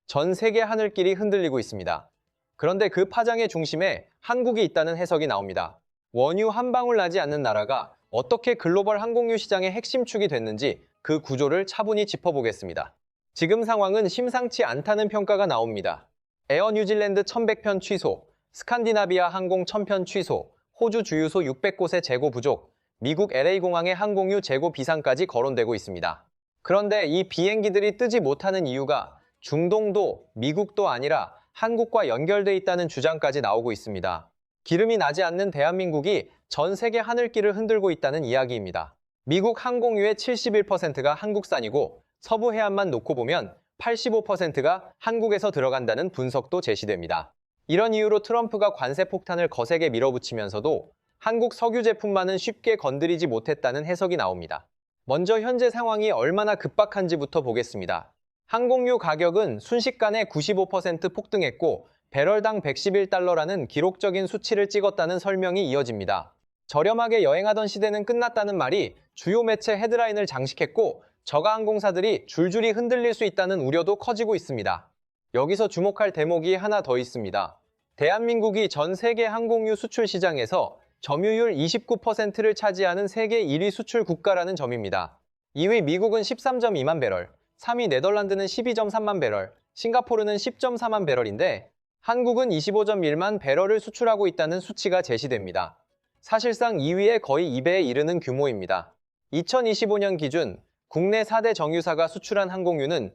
전 세계 하늘길이 흔들리고 있습니다. 그런데 그 파장의 중심에 한국이 있다는 해석이 나옵니다. 원유 한 방울 나지 않는 나라가 어떻게 글로벌 항공유 시장의 핵심 축이 됐는지 그 구조를 차분히 짚어보겠습니다. 지금 상황은 심상치 않다는 평가가 나옵니다. 에어 뉴질랜드 1100편 취소, 스칸디나비아 항공 1000편 취소, 호주 주유소 600곳의 재고 부족, 미국 LA공항의 항공유 재고 비상까지 거론되고 있습니다. 그런데 이 비행기들이 뜨지 못하는 이유가 중동도 미국도 아니라 한국과 연결돼 있다는 주장까지 나오고 있습니다. 기름이 나지 않는 대한민국이 전 세계 하늘길을 흔들고 있다는 이야기입니다. 미국 항공유의 71%가 한국산이고 서부 해안만 놓고 보면 85%가 한국에서 들어간다는 분석도 제시됩니다. 이런 이유로 트럼프가 관세 폭탄을 거세게 밀어붙이면서도 한국 석유 제품만은 쉽게 건드리지 못했다는 해석이 나옵니다. 먼저 현재 상황이 얼마나 급박한지부터 보겠습니다. 항공유 가격은 순식간에 95% 폭등했고 배럴당 111달러라는 기록적인 수치를 찍었다는 설명이 이어집니다. 저렴하게 여행하던 시대는 끝났다는 말이 주요 매체 헤드라인을 장식했고 저가 항공사들이 줄줄이 흔들릴 수 있다는 우려도 커지고 있습니다. 여기서 주목할 대목이 하나 더 있습니다. 대한민국이 전 세계 항공유 수출 시장에서 점유율 29%를 차지하는 세계 1위 수출 국가라는 점입니다. 2위 미국은 13.2만 배럴, 3위 네덜란드는 12.3만 배럴, 싱가포르는 10.4만 배럴인데 한국은 25.1만 배럴을 수출하고 있다는 수치가 제시됩니다. 사실상 2위의 거의 2배에 이르는 규모입니다. 2025년 기준 국내 4대 정유사가 수출한 항공유는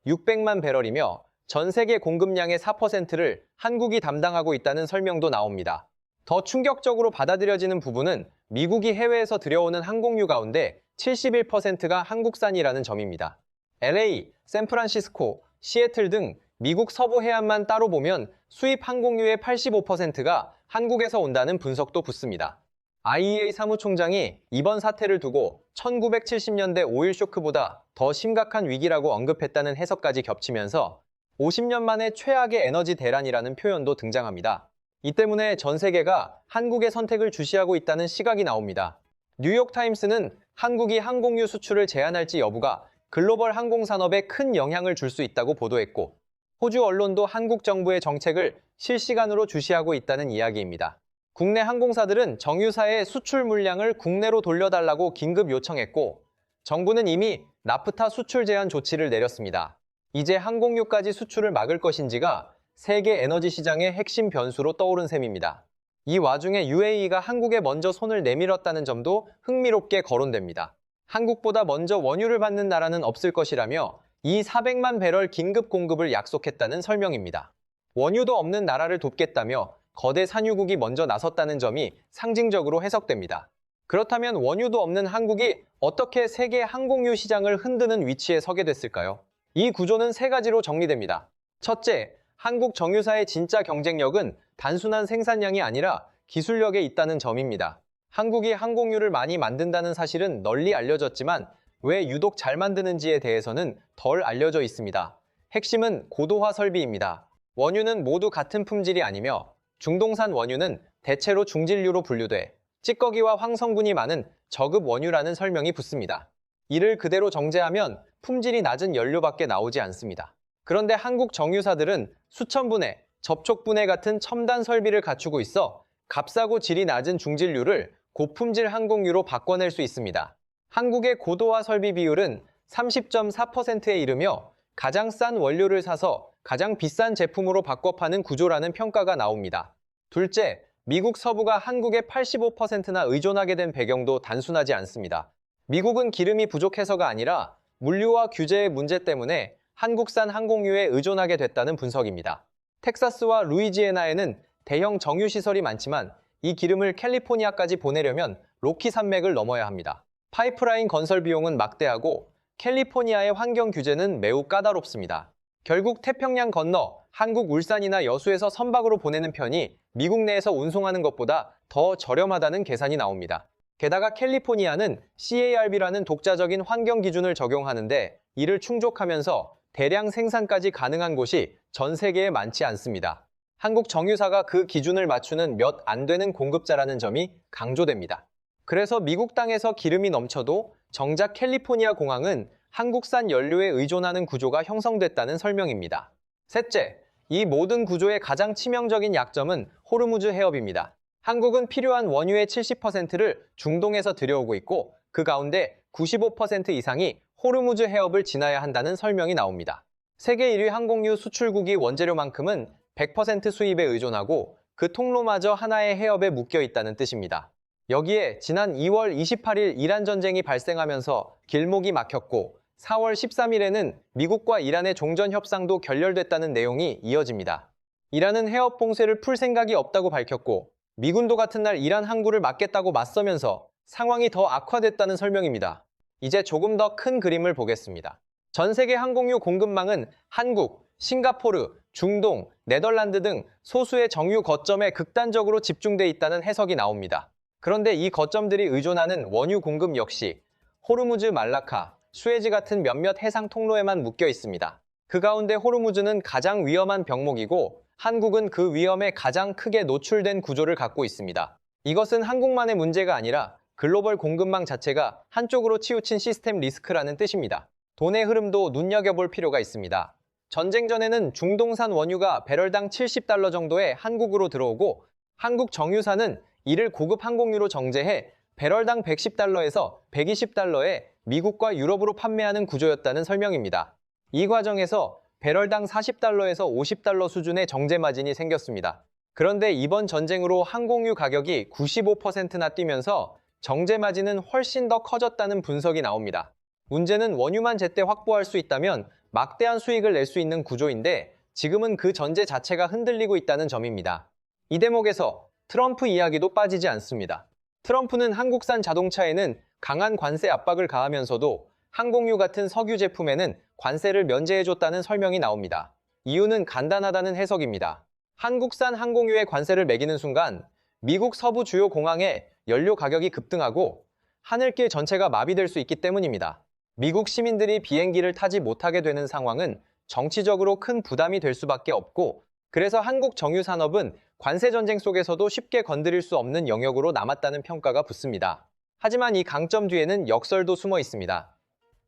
600만 배럴이며 전 세계 공급량의 4%를 한국이 담당하고 있다는 설명도 나옵니다. 더 충격적으로 받아들여지는 부분은 미국이 해외에서 들여오는 항공유 가운데 71%가 한국산이라는 점입니다. LA, 샌프란시스코, 시애틀 등 미국 서부 해안만 따로 보면 수입 항공유의 85%가 한국에서 온다는 분석도 붙습니다. IEA 사무총장이 이번 사태를 두고 1970년대 오일 쇼크보다 더 심각한 위기라고 언급했다는 해석까지 겹치면서 50년 만에 최악의 에너지 대란이라는 표현도 등장합니다. 이 때문에 전 세계가 한국의 선택을 주시하고 있다는 시각이 나옵니다. 뉴욕타임스는 한국이 항공유 수출을 제한할지 여부가 글로벌 항공산업에 큰 영향을 줄 수 있다고 보도했고, 호주 언론도 한국 정부의 정책을 실시간으로 주시하고 있다는 이야기입니다. 국내 항공사들은 정유사의 수출 물량을 국내로 돌려달라고 긴급 요청했고, 정부는 이미 나프타 수출 제한 조치를 내렸습니다. 이제 항공유까지 수출을 막을 것인지가 세계 에너지 시장의 핵심 변수로 떠오른 셈입니다. 이 와중에 UAE가 한국에 먼저 손을 내밀었다는 점도 흥미롭게 거론됩니다. 한국보다 먼저 원유를 받는 나라는 없을 것이라며 이 400만 배럴 긴급 공급을 약속했다는 설명입니다. 원유도 없는 나라를 돕겠다며 거대 산유국이 먼저 나섰다는 점이 상징적으로 해석됩니다. 그렇다면 원유도 없는 한국이 어떻게 세계 항공유 시장을 흔드는 위치에 서게 됐을까요? 이 구조는 세 가지로 정리됩니다. 첫째, 한국 정유사의 진짜 경쟁력은 단순한 생산량이 아니라 기술력에 있다는 점입니다. 한국이 항공유를 많이 만든다는 사실은 널리 알려졌지만 왜 유독 잘 만드는지에 대해서는 덜 알려져 있습니다. 핵심은 고도화 설비입니다. 원유는 모두 같은 품질이 아니며 중동산 원유는 대체로 중진류로 분류돼 찌꺼기와 황성분이 많은 저급 원유라는 설명이 붙습니다. 이를 그대로 정제하면 품질이 낮은 연료밖에 나오지 않습니다. 그런데 한국 정유사들은 수천 분해, 접촉 분해 같은 첨단 설비를 갖추고 있어 값싸고 질이 낮은 중진류를 고품질 항공유로 바꿔낼 수 있습니다. 한국의 고도화 설비 비율은 30.4%에 이르며 가장 싼 원료를 사서 가장 비싼 제품으로 바꿔 파는 구조라는 평가가 나옵니다. 둘째, 미국 서부가 한국의 85%나 의존하게 된 배경도 단순하지 않습니다. 미국은 기름이 부족해서가 아니라 물류와 규제의 문제 때문에 한국산 항공유에 의존하게 됐다는 분석입니다. 텍사스와 루이지애나에는 대형 정유시설이 많지만 이 기름을 캘리포니아까지 보내려면 로키 산맥을 넘어야 합니다. 파이프라인 건설 비용은 막대하고 캘리포니아의 환경 규제는 매우 까다롭습니다. 결국 태평양 건너 한국 울산이나 여수에서 선박으로 보내는 편이 미국 내에서 운송하는 것보다 더 저렴하다는 계산이 나옵니다. 게다가 캘리포니아는 CARB라는 독자적인 환경 기준을 적용하는데 이를 충족하면서 대량 생산까지 가능한 곳이 전 세계에 많지 않습니다. 한국 정유사가 그 기준을 맞추는 몇 안 되는 공급자라는 점이 강조됩니다. 그래서 미국 땅에서 기름이 넘쳐도 정작 캘리포니아 공항은 한국산 연료에 의존하는 구조가 형성됐다는 설명입니다. 셋째, 이 모든 구조의 가장 치명적인 약점은 호르무즈 해협입니다. 한국은 필요한 원유의 70%를 중동에서 들여오고 있고 그 가운데 95% 이상이 호르무즈 해협을 지나야 한다는 설명이 나옵니다. 세계 1위 항공유 수출국이 원재료만큼은 100% 수입에 의존하고 그 통로마저 하나의 해협에 묶여 있다는 뜻입니다. 여기에 지난 2월 28일 이란 전쟁이 발생하면서 길목이 막혔고 4월 13일에는 미국과 이란의 종전 협상도 결렬됐다는 내용이 이어집니다. 이란은 해협 봉쇄를 풀 생각이 없다고 밝혔고 미군도 같은 날 이란 항구를 막겠다고 맞서면서 상황이 더 악화됐다는 설명입니다. 이제 조금 더 큰 그림을 보겠습니다. 전 세계 항공유 공급망은 한국, 싱가포르, 중동, 네덜란드 등 소수의 정유 거점에 극단적으로 집중돼 있다는 해석이 나옵니다. 그런데 이 거점들이 의존하는 원유 공급 역시 호르무즈, 말라카, 수에즈 같은 몇몇 해상 통로에만 묶여 있습니다. 그 가운데 호르무즈는 가장 위험한 병목이고 한국은 그 위험에 가장 크게 노출된 구조를 갖고 있습니다. 이것은 한국만의 문제가 아니라 글로벌 공급망 자체가 한쪽으로 치우친 시스템 리스크라는 뜻입니다. 돈의 흐름도 눈여겨볼 필요가 있습니다. 전쟁 전에는 중동산 원유가 배럴당 70달러 정도에 한국으로 들어오고 한국 정유사는 이를 고급 항공유로 정제해 배럴당 110달러에서 120달러에 미국과 유럽으로 판매하는 구조였다는 설명입니다. 이 과정에서 배럴당 40달러에서 50달러 수준의 정제 마진이 생겼습니다. 그런데 이번 전쟁으로 항공유 가격이 95%나 뛰면서 정제 마진은 훨씬 더 커졌다는 분석이 나옵니다. 문제는 원유만 제때 확보할 수 있다면 막대한 수익을 낼 수 있는 구조인데 지금은 그 전제 자체가 흔들리고 있다는 점입니다. 이 대목에서 트럼프 이야기도 빠지지 않습니다. 트럼프는 한국산 자동차에는 강한 관세 압박을 가하면서도 항공유 같은 석유 제품에는 관세를 면제해줬다는 설명이 나옵니다. 이유는 간단하다는 해석입니다. 한국산 항공유에 관세를 매기는 순간 미국 서부 주요 공항에 연료 가격이 급등하고 하늘길 전체가 마비될 수 있기 때문입니다. 미국 시민들이 비행기를 타지 못하게 되는 상황은 정치적으로 큰 부담이 될 수밖에 없고 그래서 한국 정유 산업은 관세 전쟁 속에서도 쉽게 건드릴 수 없는 영역으로 남았다는 평가가 붙습니다. 하지만 이 강점 뒤에는 역설도 숨어 있습니다.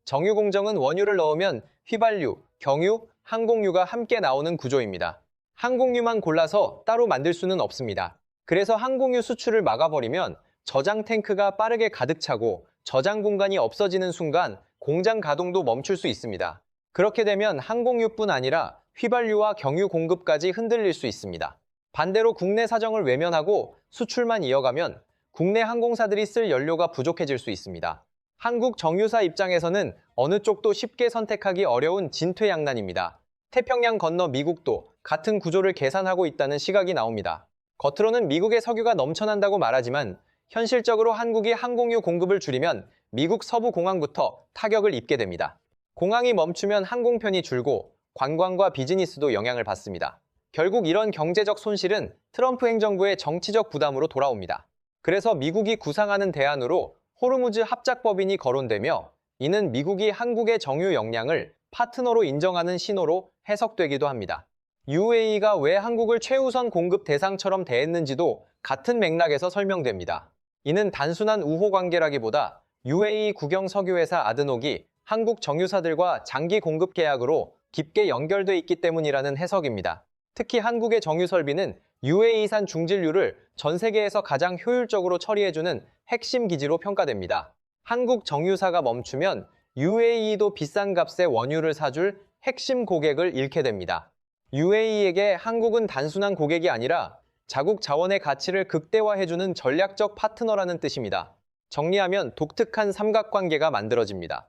정유 공정은 원유를 넣으면 휘발유, 경유, 항공유가 함께 나오는 구조입니다. 항공유만 골라서 따로 만들 수는 없습니다. 그래서 항공유 수출을 막아버리면 저장 탱크가 빠르게 가득 차고 저장 공간이 없어지는 순간 공장 가동도 멈출 수 있습니다. 그렇게 되면 항공유뿐 아니라 휘발유와 경유 공급까지 흔들릴 수 있습니다. 반대로 국내 사정을 외면하고 수출만 이어가면 국내 항공사들이 쓸 연료가 부족해질 수 있습니다. 한국 정유사 입장에서는 어느 쪽도 쉽게 선택하기 어려운 진퇴양난입니다. 태평양 건너 미국도 같은 구조를 계산하고 있다는 시각이 나옵니다. 겉으로는 미국의 석유가 넘쳐난다고 말하지만 현실적으로 한국이 항공유 공급을 줄이면 미국 서부 공항부터 타격을 입게 됩니다. 공항이 멈추면 항공편이 줄고 관광과 비즈니스도 영향을 받습니다. 결국 이런 경제적 손실은 트럼프 행정부의 정치적 부담으로 돌아옵니다. 그래서 미국이 구상하는 대안으로 호르무즈 합작법인이 거론되며 이는 미국이 한국의 정유 역량을 파트너로 인정하는 신호로 해석되기도 합니다. UAE가 왜 한국을 최우선 공급 대상처럼 대했는지도 같은 맥락에서 설명됩니다. 이는 단순한 우호 관계라기보다 UAE 국영 석유회사 아드녹이 한국 정유사들과 장기 공급 계약으로 깊게 연결돼 있기 때문이라는 해석입니다. 특히 한국의 정유 설비는 UAE산 중진류를 전 세계에서 가장 효율적으로 처리해주는 핵심 기지로 평가됩니다. 한국 정유사가 멈추면 UAE도 비싼 값에 원유를 사줄 핵심 고객을 잃게 됩니다. UAE에게 한국은 단순한 고객이 아니라 자국 자원의 가치를 극대화해주는 전략적 파트너라는 뜻입니다. 정리하면 독특한 삼각관계가 만들어집니다.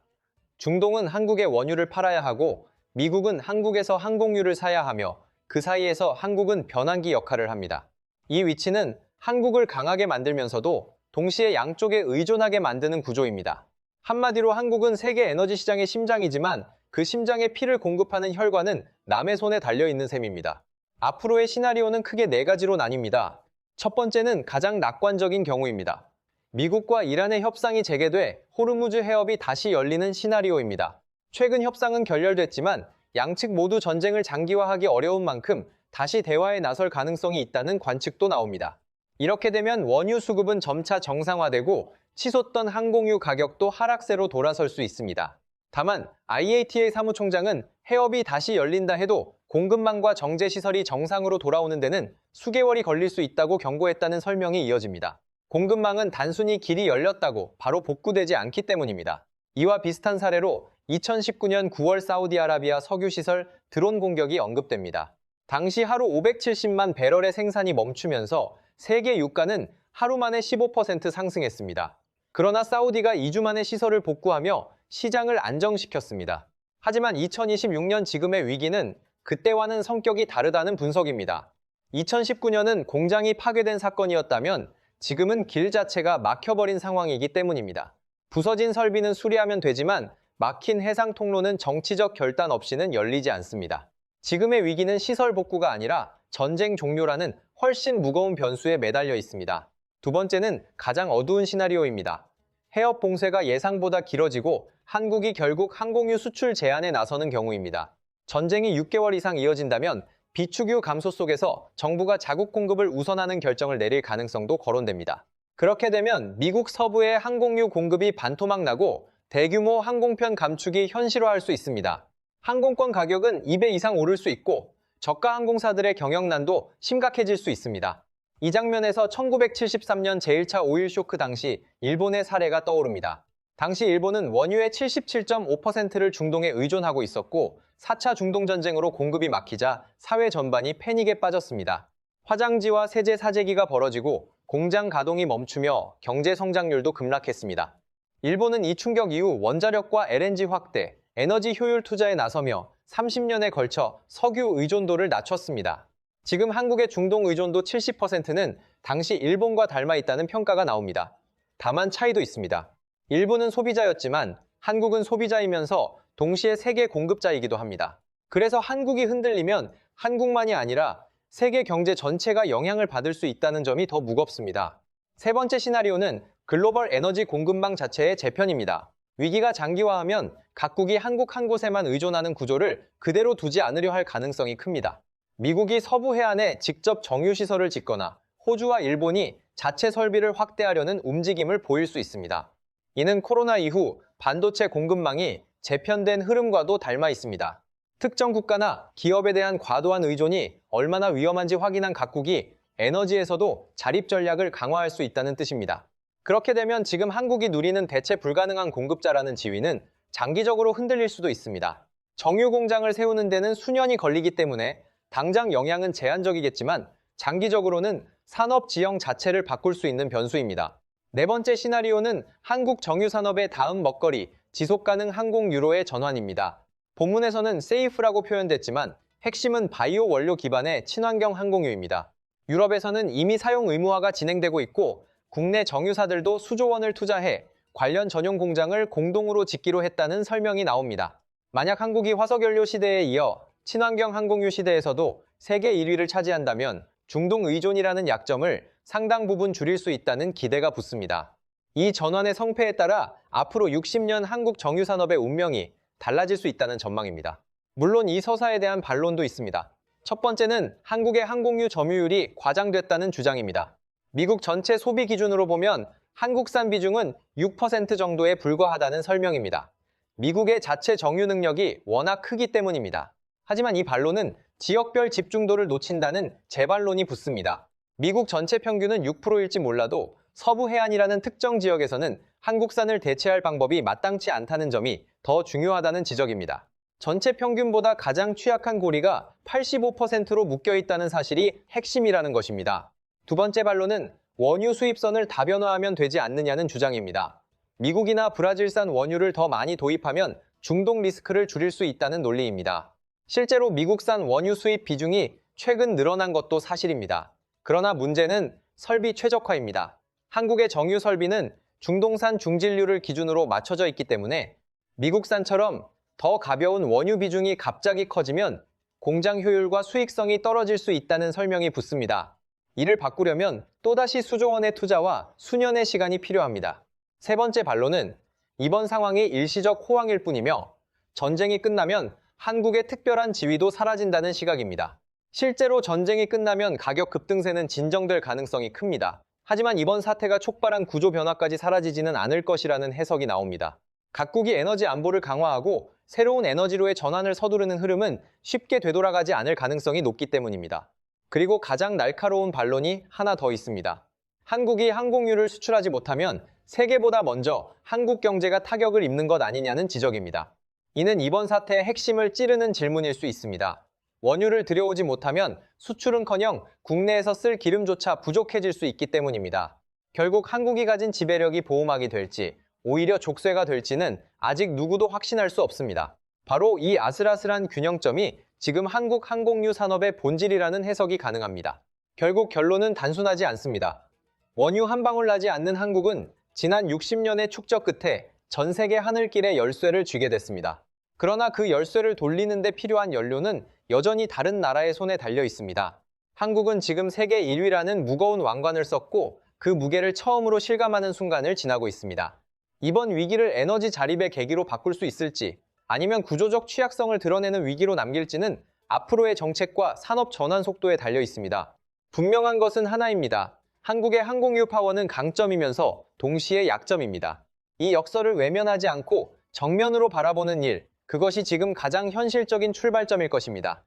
중동은 한국의 원유를 팔아야 하고 미국은 한국에서 항공유를 사야 하며 그 사이에서 한국은 변환기 역할을 합니다. 이 위치는 한국을 강하게 만들면서도 동시에 양쪽에 의존하게 만드는 구조입니다. 한마디로 한국은 세계 에너지 시장의 심장이지만 그 심장에 피를 공급하는 혈관은 남의 손에 달려있는 셈입니다. 앞으로의 시나리오는 크게 4가지로 나뉩니다. 첫 번째는 가장 낙관적인 경우입니다. 미국과 이란의 협상이 재개돼 호르무즈 해협이 다시 열리는 시나리오입니다. 최근 협상은 결렬됐지만 양측 모두 전쟁을 장기화하기 어려운 만큼 다시 대화에 나설 가능성이 있다는 관측도 나옵니다. 이렇게 되면 원유 수급은 점차 정상화되고 치솟던 항공유 가격도 하락세로 돌아설 수 있습니다. 다만 IATA 사무총장은 해협이 다시 열린다 해도 공급망과 정제시설이 정상으로 돌아오는 데는 수개월이 걸릴 수 있다고 경고했다는 설명이 이어집니다. 공급망은 단순히 길이 열렸다고 바로 복구되지 않기 때문입니다. 이와 비슷한 사례로 2019년 9월 사우디아라비아 석유시설 드론 공격이 언급됩니다. 당시 하루 570만 배럴의 생산이 멈추면서 세계 유가는 하루 만에 15% 상승했습니다. 그러나 사우디가 2주 만에 시설을 복구하며 시장을 안정시켰습니다. 하지만 2026년 지금의 위기는 그때와는 성격이 다르다는 분석입니다. 2019년은 공장이 파괴된 사건이었다면 지금은 길 자체가 막혀버린 상황이기 때문입니다. 부서진 설비는 수리하면 되지만 막힌 해상 통로는 정치적 결단 없이는 열리지 않습니다. 지금의 위기는 시설 복구가 아니라 전쟁 종료라는 훨씬 무거운 변수에 매달려 있습니다. 두 번째는 가장 어두운 시나리오입니다. 해협 봉쇄가 예상보다 길어지고 한국이 결국 항공유 수출 제한에 나서는 경우입니다. 전쟁이 6개월 이상 이어진다면 비축유 감소 속에서 정부가 자국 공급을 우선하는 결정을 내릴 가능성도 거론됩니다. 그렇게 되면 미국 서부의 항공유 공급이 반토막 나고 대규모 항공편 감축이 현실화할 수 있습니다. 항공권 가격은 2배 이상 오를 수 있고 저가 항공사들의 경영난도 심각해질 수 있습니다. 이 장면에서 1973년 제1차 오일 쇼크 당시 일본의 사례가 떠오릅니다. 당시 일본은 원유의 77.5%를 중동에 의존하고 있었고 4차 중동 전쟁으로 공급이 막히자 사회 전반이 패닉에 빠졌습니다. 화장지와 세제 사재기가 벌어지고 공장 가동이 멈추며 경제 성장률도 급락했습니다. 일본은 이 충격 이후 원자력과 LNG 확대, 에너지 효율 투자에 나서며 30년에 걸쳐 석유 의존도를 낮췄습니다. 지금 한국의 중동 의존도 70%는 당시 일본과 닮아 있다는 평가가 나옵니다. 다만 차이도 있습니다. 일본은 소비자였지만 한국은 소비자이면서 동시에 세계 공급자이기도 합니다. 그래서 한국이 흔들리면 한국만이 아니라 세계 경제 전체가 영향을 받을 수 있다는 점이 더 무겁습니다. 세 번째 시나리오는 글로벌 에너지 공급망 자체의 재편입니다. 위기가 장기화하면 각국이 한국 한 곳에만 의존하는 구조를 그대로 두지 않으려 할 가능성이 큽니다. 미국이 서부 해안에 직접 정유시설을 짓거나 호주와 일본이 자체 설비를 확대하려는 움직임을 보일 수 있습니다. 이는 코로나 이후 반도체 공급망이 재편된 흐름과도 닮아 있습니다. 특정 국가나 기업에 대한 과도한 의존이 얼마나 위험한지 확인한 각국이 에너지에서도 자립 전략을 강화할 수 있다는 뜻입니다. 그렇게 되면 지금 한국이 누리는 대체 불가능한 공급자라는 지위는 장기적으로 흔들릴 수도 있습니다. 정유 공장을 세우는 데는 수년이 걸리기 때문에 당장 영향은 제한적이겠지만 장기적으로는 산업 지형 자체를 바꿀 수 있는 변수입니다. 네 번째 시나리오는 한국 정유 산업의 다음 먹거리, 지속가능 항공유로의 전환입니다. 본문에서는 세이프라고 표현됐지만 핵심은 바이오 원료 기반의 친환경 항공유입니다. 유럽에서는 이미 사용 의무화가 진행되고 있고 국내 정유사들도 수조 원을 투자해 관련 전용 공장을 공동으로 짓기로 했다는 설명이 나옵니다. 만약 한국이 화석연료 시대에 이어 친환경 항공유 시대에서도 세계 1위를 차지한다면 중동 의존이라는 약점을 상당 부분 줄일 수 있다는 기대가 붙습니다. 이 전환의 성패에 따라 앞으로 60년 한국 정유산업의 운명이 달라질 수 있다는 전망입니다. 물론 이 서사에 대한 반론도 있습니다. 첫 번째는 한국의 항공유 점유율이 과장됐다는 주장입니다. 미국 전체 소비 기준으로 보면 한국산 비중은 6% 정도에 불과하다는 설명입니다. 미국의 자체 정유 능력이 워낙 크기 때문입니다. 하지만 이 반론은 지역별 집중도를 놓친다는 재반론이 붙습니다. 미국 전체 평균은 6%일지 몰라도 서부 해안이라는 특정 지역에서는 한국산을 대체할 방법이 마땅치 않다는 점이 더 중요하다는 지적입니다. 전체 평균보다 가장 취약한 고리가 85%로 묶여있다는 사실이 핵심이라는 것입니다. 두 번째 반론은 원유 수입선을 다변화하면 되지 않느냐는 주장입니다. 미국이나 브라질산 원유를 더 많이 도입하면 중동 리스크를 줄일 수 있다는 논리입니다. 실제로 미국산 원유 수입 비중이 최근 늘어난 것도 사실입니다. 그러나 문제는 설비 최적화입니다. 한국의 정유 설비는 중동산 중진류를 기준으로 맞춰져 있기 때문에 미국산처럼 더 가벼운 원유 비중이 갑자기 커지면 공장 효율과 수익성이 떨어질 수 있다는 설명이 붙습니다. 이를 바꾸려면 또다시 수조 원의 투자와 수년의 시간이 필요합니다. 세 번째 반론은 이번 상황이 일시적 호황일 뿐이며 전쟁이 끝나면 한국의 특별한 지위도 사라진다는 시각입니다. 실제로 전쟁이 끝나면 가격 급등세는 진정될 가능성이 큽니다. 하지만 이번 사태가 촉발한 구조 변화까지 사라지지는 않을 것이라는 해석이 나옵니다. 각국이 에너지 안보를 강화하고 새로운 에너지로의 전환을 서두르는 흐름은 쉽게 되돌아가지 않을 가능성이 높기 때문입니다. 그리고 가장 날카로운 반론이 하나 더 있습니다. 한국이 항공유를 수출하지 못하면 세계보다 먼저 한국 경제가 타격을 입는 것 아니냐는 지적입니다. 이는 이번 사태의 핵심을 찌르는 질문일 수 있습니다. 원유를 들여오지 못하면 수출은커녕 국내에서 쓸 기름조차 부족해질 수 있기 때문입니다. 결국 한국이 가진 지배력이 보호막이 될지 오히려 족쇄가 될지는 아직 누구도 확신할 수 없습니다. 바로 이 아슬아슬한 균형점이 지금 한국 항공유 산업의 본질이라는 해석이 가능합니다. 결국 결론은 단순하지 않습니다. 원유 한 방울 나지 않는 한국은 지난 60년의 축적 끝에 전 세계 하늘길에 열쇠를 쥐게 됐습니다. 그러나 그 열쇠를 돌리는 데 필요한 연료는 여전히 다른 나라의 손에 달려 있습니다. 한국은 지금 세계 1위라는 무거운 왕관을 썼고 그 무게를 처음으로 실감하는 순간을 지나고 있습니다. 이번 위기를 에너지 자립의 계기로 바꿀 수 있을지 아니면 구조적 취약성을 드러내는 위기로 남길지는 앞으로의 정책과 산업 전환 속도에 달려 있습니다. 분명한 것은 하나입니다. 한국의 항공유 파워는 강점이면서 동시에 약점입니다. 이 역설을 외면하지 않고 정면으로 바라보는 일, 그것이 지금 가장 현실적인 출발점일 것입니다.